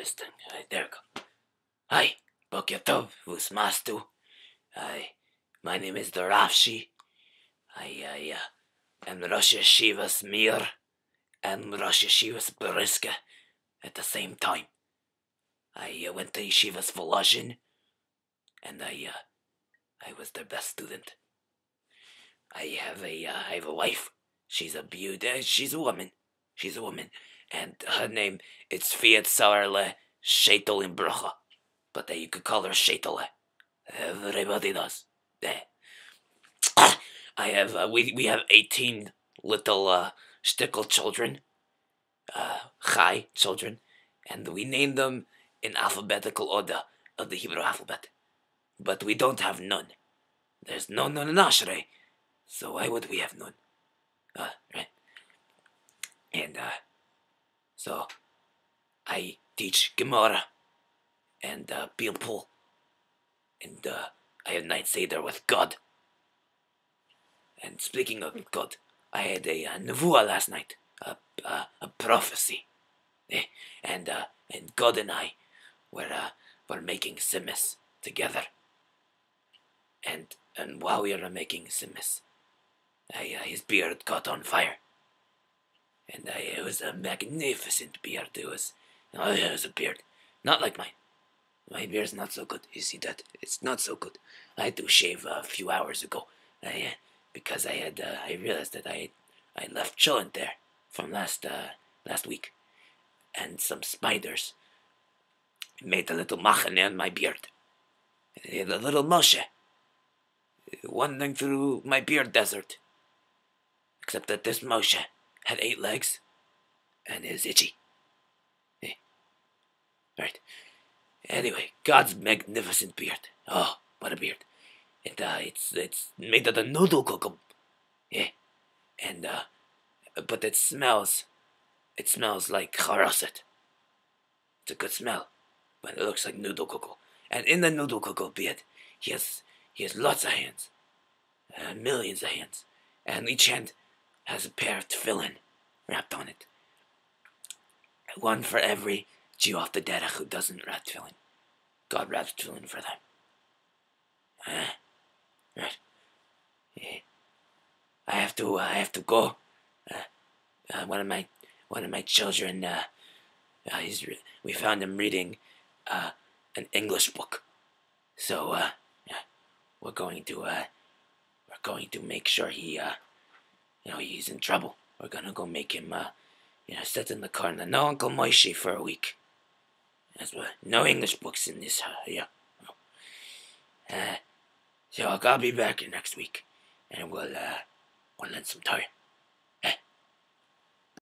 this thing. There we go. Hi, Boker Tov, Vusmastu. Hi, my name is Darafshi. I am Rosh Yeshiva's Mir and Rosh Yeshiva's Beriska at the same time. I went to Yeshiva's Volozhin, and I was their best student. I have a wife. She's a beauty. She's a woman. She's a woman, and her name is Fiat Sarle Shetel in Brucha, but you could call her Shetele. Everybody does. I have we have 18 little shtickle children, chai children, and we name them in alphabetical order of the Hebrew alphabet. But we don't have none. There's no nun in Ashrei, so why would we have none? Right? And so I teach Gemara and Pilpul, and I have night seder with God. And speaking of God, I had a nevuah last night, a prophecy, and God and I were making simis together. And while we were making simis, his beard caught on fire, and it was a magnificent beard. It was a beard, not like mine. My beard's not so good. You see that? It's not so good. I had to shave a few hours ago. Because I realized that I left chillin' there from last week, and some spiders made a little machane on my beard. The little Moshe wandering through my beard desert. Except that this Moshe had 8 legs and is itchy. Right. Anyway, God's magnificent beard. Oh, what a beard. It's made of the noodle cookum. Yeah. And but it smells like charoset. It's a good smell, but it looks like noodle cocoa. And in the noodle cocoa beard, he has lots of hands, millions of hands, and each hand has a pair of tefillin wrapped on it. One for every Jew off the derech who doesn't wrap tefillin. God wraps tefillin for them. Right. Yeah. I have to go. One of my children. We found him reading an English book. So we're going to make sure he's in trouble. We're gonna go make him sit in the corner. No Uncle Moishe for a week. That's what. No English books in this here. So I'll be back next week, and we'll learn some Torah.